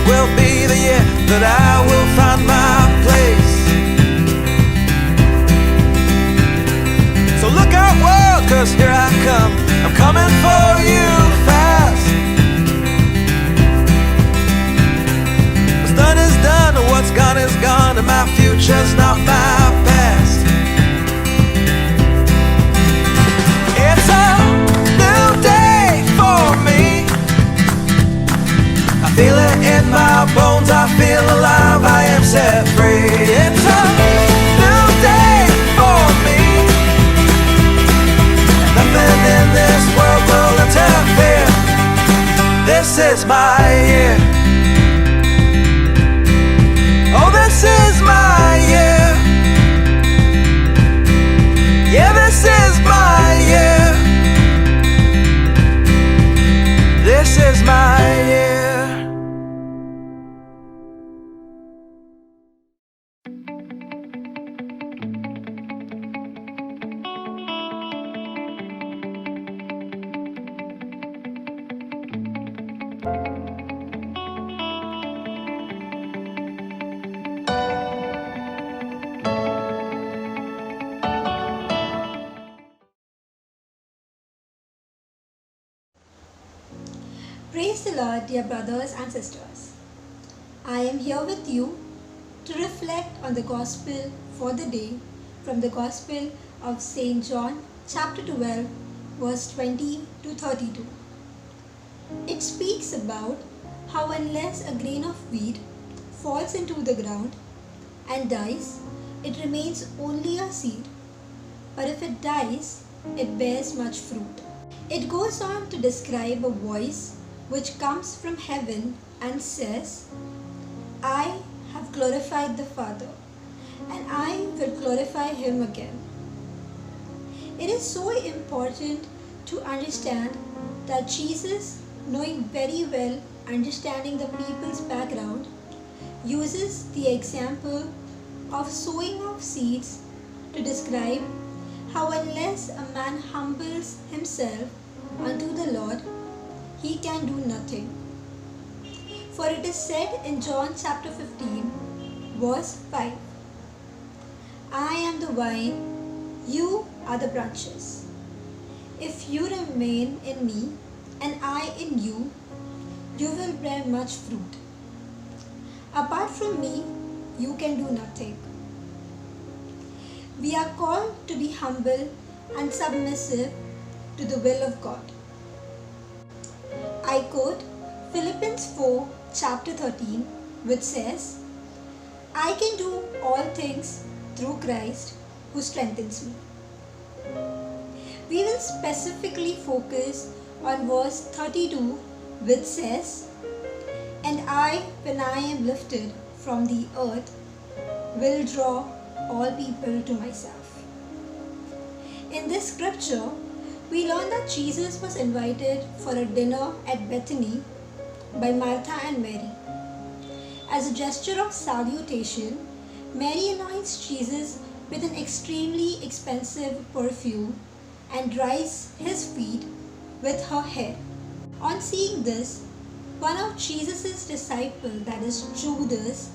will be the year that I will find my place. So look out world, 'cause here I come. I'm coming for you fast. What's done is done, and what's gone is gone, and my future's not my past. It's a new day for me. I feel it in my bones, I feel alive, I am set free. It's a new day for me. Nothing in this world will interfere. This is my year. Oh, this is my year. Yeah, this is my year. This is my year. Praise the Lord, dear brothers and sisters. I am here with you to reflect on the Gospel for the day from the Gospel of St. John, chapter 12, verse 20 to 32. It speaks about how unless a grain of wheat falls into the ground and dies, it remains only a seed. But if it dies, it bears much fruit. It goes on to describe a voice which comes from heaven and says, I have glorified the Father, and I will glorify him again. It is so important to understand that Jesus, knowing very well, understanding the people's background, uses the example of sowing of seeds to describe how unless a man humbles himself unto the Lord, he can do nothing. For it is said in John chapter 15, verse 5, I am the vine, you are the branches. If you remain in me and I in you, you will bear much fruit. Apart from me, you can do nothing. We are called to be humble and submissive to the will of God. I quote Philippians 4, chapter 13, which says, I can do all things through Christ who strengthens me. We will specifically focus on verse 32, which says, And I, when I am lifted from the earth, will draw all people to myself. In this scripture, we learn that Jesus was invited for a dinner at Bethany by Martha and Mary. As a gesture of salutation, Mary anoints Jesus with an extremely expensive perfume and dries his feet with her hair. On seeing this, one of Jesus' disciples, that is Judas,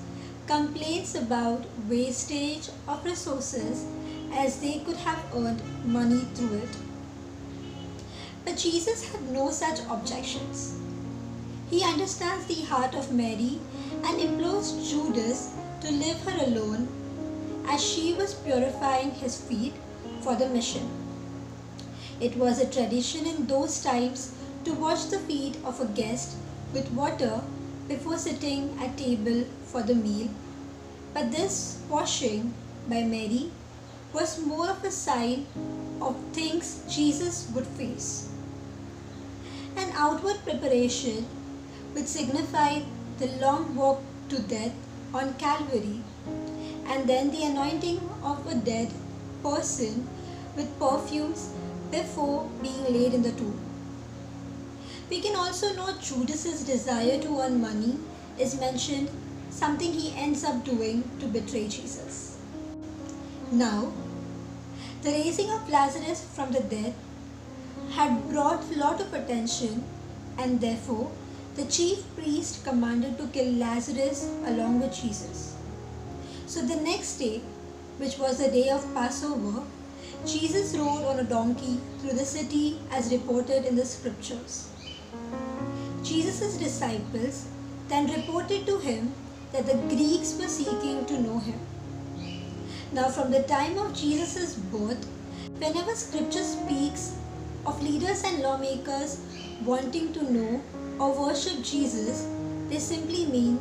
complains about wastage of resources as they could have earned money through it. But Jesus had no such objections. He understands the heart of Mary and implores Judas to leave her alone as she was purifying his feet for the mission. It was a tradition in those times to wash the feet of a guest with water before sitting at table for the meal. But this washing by Mary was more of a sign of things Jesus would face. An outward preparation which signified the long walk to death on Calvary, and then the anointing of a dead person with perfumes before being laid in the tomb. We can also note Judas's desire to earn money is mentioned, something he ends up doing to betray Jesus. Now, the raising of Lazarus from the dead had brought a lot of attention, and therefore the chief priest commanded to kill Lazarus along with Jesus. So the next day, which was the day of Passover, Jesus rode on a donkey through the city as reported in the scriptures. Jesus' disciples then reported to him that the Greeks were seeking to know him. Now from the time of Jesus' birth, whenever scripture speaks of leaders and lawmakers wanting to know or worship Jesus, they simply mean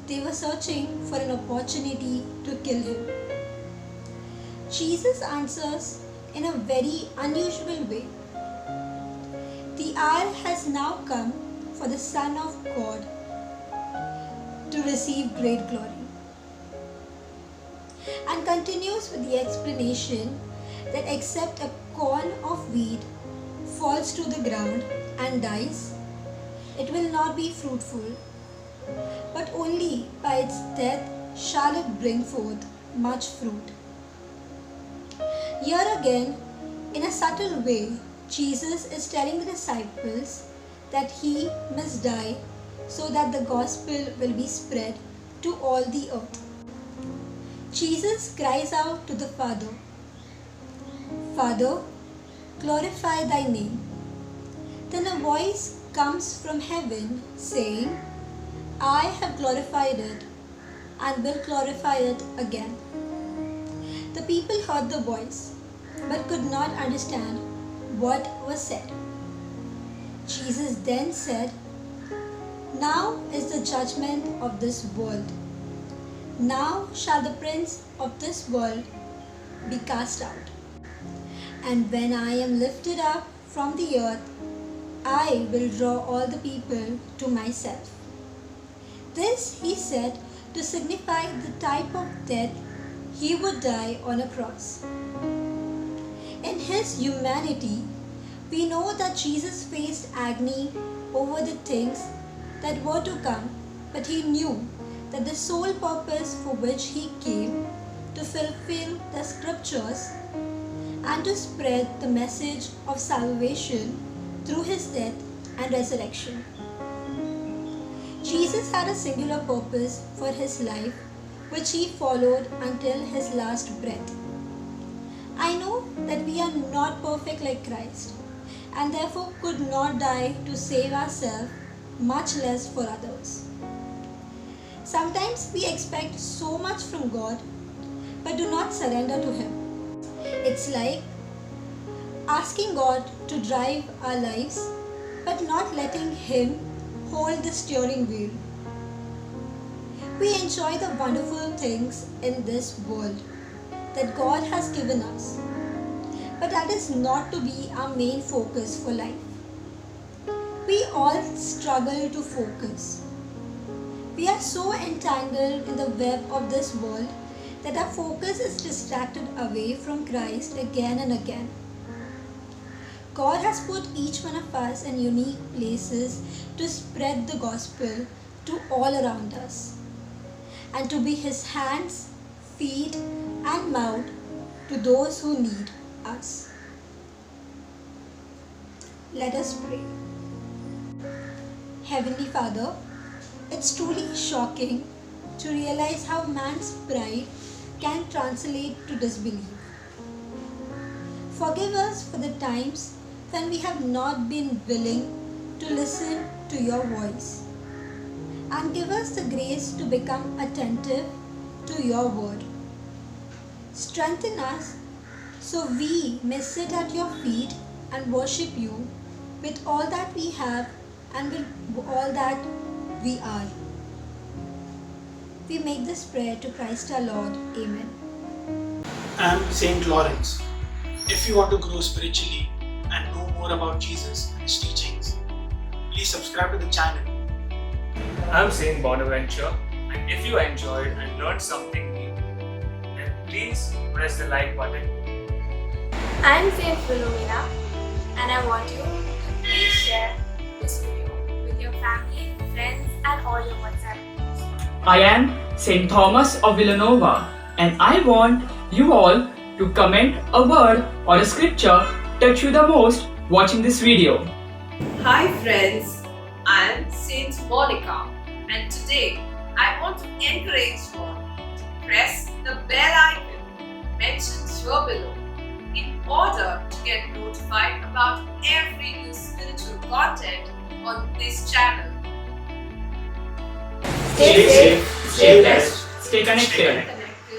they were searching for an opportunity to kill him. Jesus answers in a very unusual way. The hour has now come for the Son of God to receive great glory. And continues with the explanation that except a corn of wheat falls to the ground and dies, it will not be fruitful, but only by its death shall it bring forth much fruit. Here again, in a subtle way, Jesus is telling the disciples that he must die so that the gospel will be spread to all the earth. Jesus cries out to the Father, "Father, glorify thy name." Then a voice comes from heaven saying, "I have glorified it and will glorify it again." The people heard the voice but could not understand what was said. Jesus then said, "Now is the judgment of this world. Now shall the prince of this world be cast out. And when I am lifted up from the earth, I will draw all the people to myself." This he said to signify the type of death he would die on a cross. In his humanity, we know that Jesus faced agony over the things that were to come, but he knew that the sole purpose for which he came to fulfill the scriptures and to spread the message of salvation through his death and resurrection. Jesus had a singular purpose for his life, which he followed until his last breath. I know that we are not perfect like Christ, and therefore could not die to save ourselves, much less for others. Sometimes we expect so much from God, but do not surrender to Him. It's like asking God to drive our lives, but not letting Him hold the steering wheel. We enjoy the wonderful things in this world that God has given us, but that is not to be our main focus for life. We all struggle to focus. We are so entangled in the web of this world that our focus is distracted away from Christ again and again. God has put each one of us in unique places to spread the gospel to all around us and to be His hands, feet, and mouth to those who need us. Let us pray. Heavenly Father, it's truly shocking to realize how man's pride can translate to disbelief. Forgive us for the times when we have not been willing to listen to your voice, and give us the grace to become attentive to your word. Strengthen us so we may sit at your feet and worship you with all that we have and with all that we are. We make this prayer to Christ our Lord. Amen. I am Saint Lawrence. If you want to grow spiritually and know more about Jesus and His teachings, please subscribe to the channel. I'm Saint Bonaventure, and if you enjoyed and learned something new, then please press the like button. I'm Saint Philomena, and I want you to please share this video with your family, friends, and all your WhatsApp groups. I am St. Thomas of Villanova, and I want you all to comment a word or a scripture touch you the most watching this video. Hi friends, I am Saint Monica, and today I want to encourage you all to press the bell icon mentioned here below in order to get notified about every new spiritual content on this channel. Stay safe, stay blessed, stay connected.